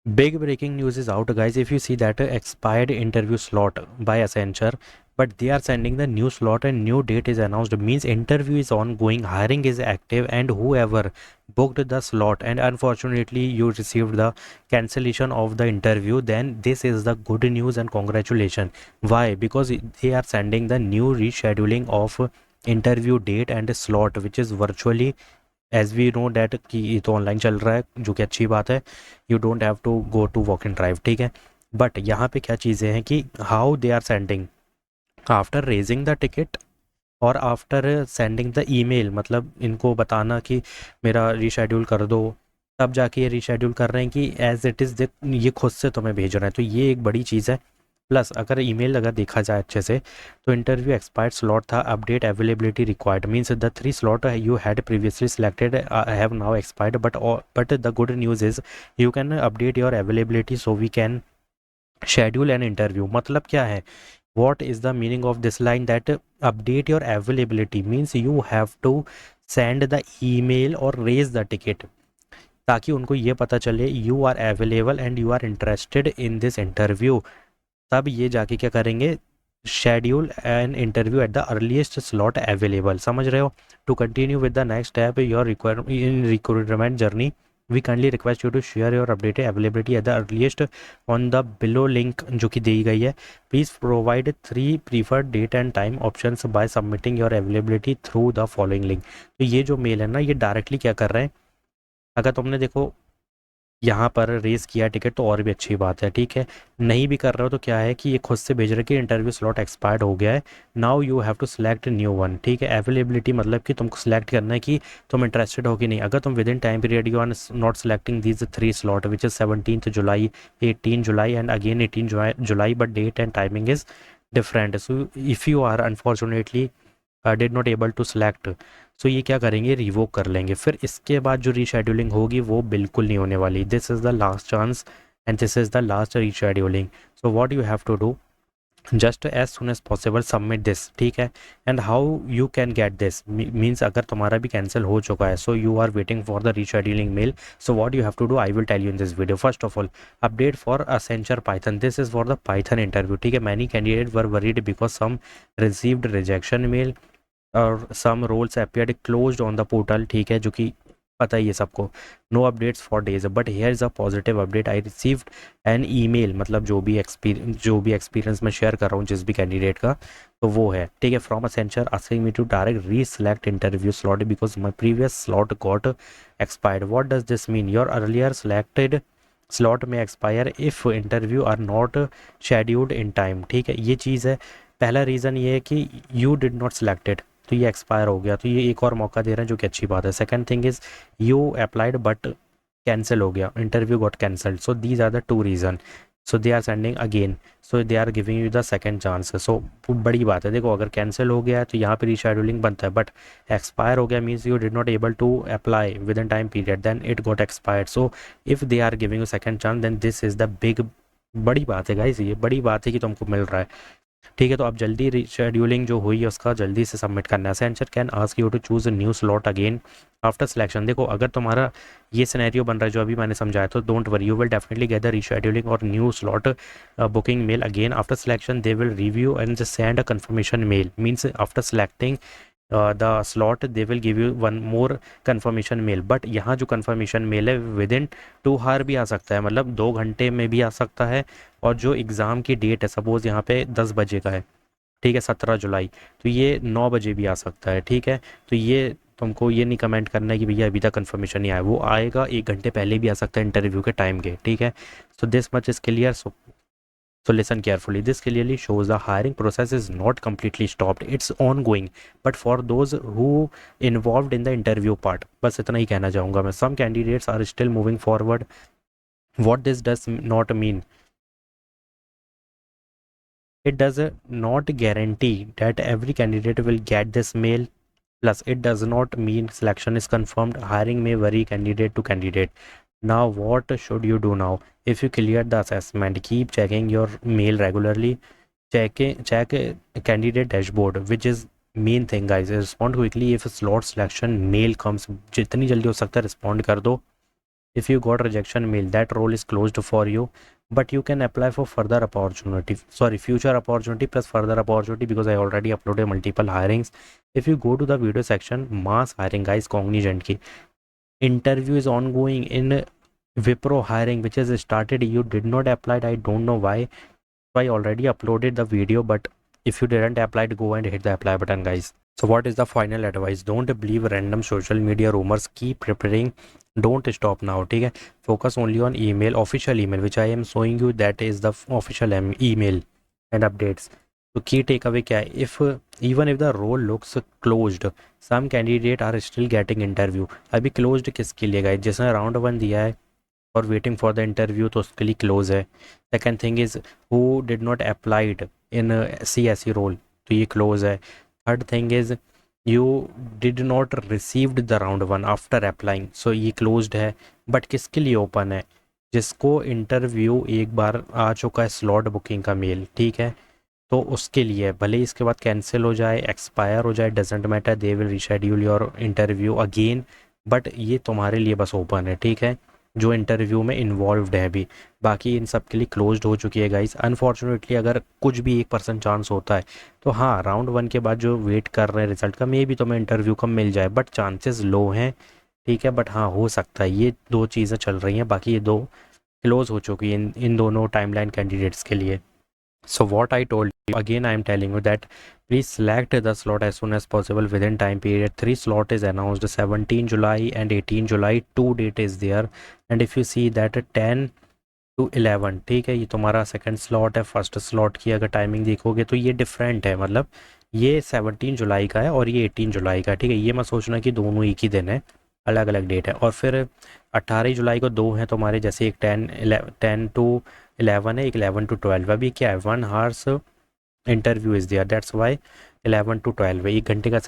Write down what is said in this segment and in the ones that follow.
Big breaking news is out, guys. If you see that expired interview slot by Accenture, but they are sending the new slot and new date is announced. Means interview is ongoing, hiring is active, and whoever booked the slot and unfortunately you received the cancellation of the interview, then this is the good news and congratulations. Why? Because they are sending the new rescheduling of interview date and slot, which is virtually, as we know that कि ये तो online चल रहा है, जो कि अच्छी बात है. You don't have to go to walk in drive, ठीक है. बट यहाँ पे क्या चीज़ें हैं कि how they are sending after raising the ticket और आफ्टर सेंडिंग द ईमेल, मतलब इनको बताना कि मेरा रीशेड्यूल कर दो, तब जाके ये रीशेड्यूल कर रहे हैं कि एज इट इज़ ये खुद से तुम्हें भेज रहे हैं. तो ये एक बड़ी चीज़ है. प्लस अगर ईमेल अगर देखा जाए अच्छे से, तो इंटरव्यू एक्सपायर्ड स्लॉट था, update availability required. Means the 3 slot you had previously selected have now expired, but the good news is you can update your availability so we can schedule an interview. मतलब क्या है, what is the meaning of this line that update your availability means you have to send the email or raise the ticket, ताकि उनको ये पता चले you are available and you are interested in this interview. तब ये जाके क्या करेंगे, schedule an interview at the earliest slot available. समझ रहे हो. To continue with the next step your requirement in recruitment journey, we kindly request you to share your updated availability at the earliest on the below link जो कि दी गई है. Please provide 3 preferred date and time options by submitting your availability through the following link. तो ये जो mail है ना, ये डायरेक्टली क्या कर रहे हैं, अगर तुमने देखो यहाँ पर रेस किया टिकट तो और भी अच्छी बात है, ठीक है. नहीं भी कर रहे हो तो क्या है कि ये खुद से भेज रहे कि इंटरव्यू स्लॉट एक्सपायर्ड हो गया है, now you have to select new one, ठीक है. अवेलेबिलिटी मतलब कि तुमको सिलेक्ट करना है कि तुम इंटरेस्टेड हो कि नहीं. अगर तुम within time period you are not selecting these 3 slot which is 17th July, 18 July and again 18 July, but date and timing is different. So if you are unfortunately did not able to select, so ये क्या करेंगे, revoke कर लेंगे. फिर इसके बाद जो rescheduling होगी वो बिल्कुल नहीं होने वाली. This is the last chance and this is the last rescheduling. So what you have to do, just as soon as possible submit this, ठीक है. And how you can get this means अगर तुम्हारा भी cancel हो चुका है, so you are waiting for the rescheduling mail. So what you have to do, I will tell you in this video. First of all, update for Accenture Python, this is for the Python interview, ठीक है. Many candidate were worried because some received rejection mail और some roles appeared closed on the portal, ठीक है, जो कि पता ही है सबको. No updates for days, but here is a positive update, I received an email, मतलब जो भी एक्सपीरियंस मैं शेयर कर रहा हूँ जिस भी कैंडिडेट का, तो वो है, ठीक है. From Accenture asking me to direct reselect interview slot because my previous slot got expired. What does this mean, your earlier selected slot may expire if interview are not scheduled in time, ठीक है. ये चीज़ है. पहला reason ये है कि you did not selected, तो ये एक्सपायर हो गया, तो ये एक और मौका दे रहे हैं जो कि अच्छी बात है. Second thing is you applied but cancel हो गया, interview got cancelled. So these are the 2 reason. So they are sending again, so they are giving you the second chance. So बड़ी बात है. देखो, अगर कैंसिल हो गया है तो यहाँ पे रीशेड्यूलिंग बनता है, बट एक्सपायर हो गया means you did not able to apply within time period, then it got expired. So if they are giving you second chance, then this is the big, बड़ी बात है guys, ये बड़ी बात है कि तुमको मिल रहा है, ठीक है. तो अब जल्दी शेड्यूलिंग जो हुई है उसका जल्दी से सबमिट करना है. Accenture can ask you to choose a new slot again after selection. देखो, अगर तुम्हारा ये सिनेरियो बन रहा है जो अभी मैंने समझाया, तो don't worry, you will definitely get the rescheduling और new slot booking mail again after selection. They will review and send a confirmation mail. Means after selecting the slot they will give you one more confirmation mail. But यहाँ जो confirmation mail है within 2 hour भी आ सकता है, मतलब 2 घंटे में भी आ सकता है. और जो एग्ज़ाम की डेट है, सपोज़ यहाँ पे 10 बजे का है, ठीक है, 17 जुलाई, तो ये 9 बजे भी आ सकता है, ठीक है. तो ये तुमको ये नहीं कमेंट करना है कि भैया अभी तक कन्फर्मेशन नहीं आया, वो आएगा 1 घंटे पहले भी आ सकता है इंटरव्यू के टाइम के, ठीक है. So this much is clear. So listen carefully. This clearly shows the hiring process is not completely stopped. It's ongoing. But for those who involved in the interview part, बस इतना ही कहना चाहूँगा मैं. Some candidates are still moving forward. What this does not mean, it does not guarantee that every candidate will get this mail. Plus, it does not mean selection is confirmed. Hiring may vary candidate to candidate. Now, what should you do now? If you cleared the assessment, keep checking your mail regularly. Check candidate dashboard, which is main thing guys. Respond quickly if slot selection mail comes, जितनी जल्दी हो सकता है respond कर दो. if you got rejection mail, that role is closed for you, but you can apply for further opportunity, sorry, future opportunity plus further opportunity, because I already uploaded multiple hirings. If you go to the video section, mass hiring guys, Cognizant ki interview is ongoing in Wipro hiring which has started. You did not apply, I don't know why. So I already uploaded the video, but if you didn't apply, go and hit the apply button guys. So what is the final advice? Don't believe random social media rumors, keep preparing, don't stop now, ठीक है. Focus only on email, official email which I am showing you, that is the official email and updates. तो key takeaway क्या है? If even if the role looks closed, some candidate are still getting interview. अभी closed किसके लिए guys? जिसने round 1 दिया है और वेटिंग फॉर द इंटरव्यू, तो उसके लिए क्लोज है. Second thing is who did not applied in CSE role, तो ये क्लोज है. Third thing is you did not received the round 1 after applying, so ये क्लोज्ड है. बट किसके लिए ओपन है? जिसको इंटरव्यू एक बार आ चुका है स्लॉट बुकिंग का मेल, ठीक है, तो उसके लिए भले ही इसके बाद कैंसिल हो जाए, एक्सपायर हो जाए, doesn't matter, they will reschedule your interview again, but ये तुम्हारे लिए बस ओपन है, ठीक है, जो इंटरव्यू में इन्वॉल्व्ड है अभी. बाकी इन सब के लिए क्लोज्ड हो चुकी है गाइस. अनफॉर्चुनेटली अगर कुछ भी 1% चांस होता है तो हाँ, राउंड 1 के बाद जो वेट कर रहे हैं रिजल्ट का, मे भी तुम्हें इंटरव्यू का मिल जाए, बट चांसेस लो हैं, ठीक है, बट हाँ हो सकता है. ये दो चीज़ें चल रही हैं, बाकी ये दो क्लोज हो चुकी है इन दोनों टाइमलाइन कैंडिडेट्स के लिए. So what I told you, again I am telling you that please select the slot as soon as possible within time period. 3 slot is announced, 17 July and 18 July, 2 date is there. And if you see that 10 to 11, ठीक है, ये तुम्हारा second slot है. First slot की अगर timing देखोगे तो ये डिफरेंट है, मतलब ये 17 जुलाई का है और ये 18 जुलाई का, ठीक है. ये मत सोचना कि दोनों एक ही दिन है, अलग अलग डेट है. और फिर 18 जुलाई को दो हैं तुम्हारे, जैसे एक 10 टू 11 है, एक 11 टू 12. अभी क्या है, 1 hours interview is there, that's why 11 to 12 है. 1 घंटे का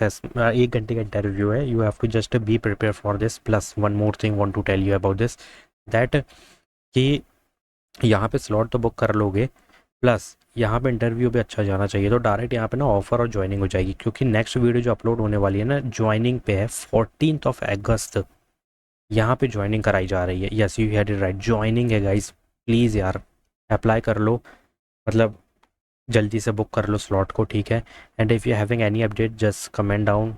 1 घंटे का इंटरव्यू है. You have to just be prepare for this. Plus one more thing want to tell you about this, that कि यहाँ पे स्लॉट तो बुक कर लोगे, प्लस यहाँ पे इंटरव्यू भी अच्छा जाना चाहिए, तो डायरेक्ट यहाँ पे ना ऑफर और ज्वाइनिंग हो जाएगी. क्योंकि नेक्स्ट वीडियो जो अपलोड होने वाली है ना, ज्वाइनिंग पे है 14 अगस्त, यहाँ पे ज्वाइनिंग कराई जा रही है. Yes, you had it right, joining है गाइस. प्लीज़ यार अप्लाई कर लो, मतलब जल्दी से बुक कर लो स्लॉट को, ठीक है. And if you having any update just comment down,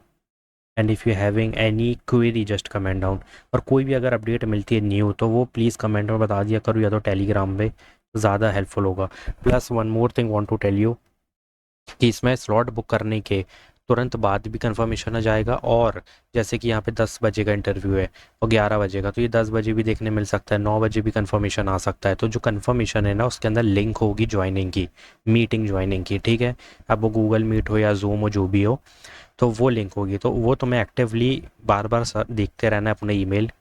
and if you having any query just comment down. और कोई भी अगर अपडेट मिलती है न्यू तो वो प्लीज़ कमेंट में बता दिया करो, या तो टेलीग्राम पे, ज़्यादा हेल्पफुल होगा. Plus one more thing want to tell you कि इसमें स्लॉट बुक करने के तुरंत बाद भी कंफर्मेशन आ जाएगा. और जैसे कि यहाँ पे 10 बजे का इंटरव्यू है और 11 बजे का, तो ये 10 बजे भी देखने मिल सकता है, 9 बजे भी कंफर्मेशन आ सकता है. तो जो कंफर्मेशन है ना, उसके अंदर लिंक होगी ज्वाइनिंग की, मीटिंग ज्वाइनिंग की, ठीक है. अब वो गूगल मीट हो या जूम हो, जो भी हो, तो वो लिंक होगी. तो वो तुम्हें एक्टिवली बार बार देखते रहना है अपने ईमेल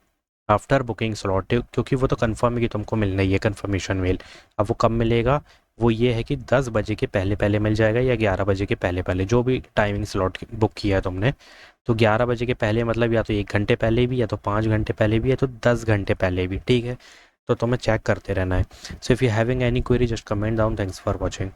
आफ्टर बुकिंग स्लॉट, क्योंकि वो तो कंफर्म है कि तुमको मिलना ही है कंफर्मेशन मेल. अब वो कब मिलेगा, वो ये है कि 10 बजे के पहले पहले मिल जाएगा या 11 बजे के पहले पहले, जो भी टाइमिंग स्लॉट बुक किया है तुमने. तो 11 बजे के पहले मतलब या तो 1 घंटे पहले भी, या तो 5 घंटे पहले भी, या तो 10 घंटे पहले भी, ठीक है. तो तुम्हें चेक करते रहना है. सो if you having any query just comment down. Thanks for watching.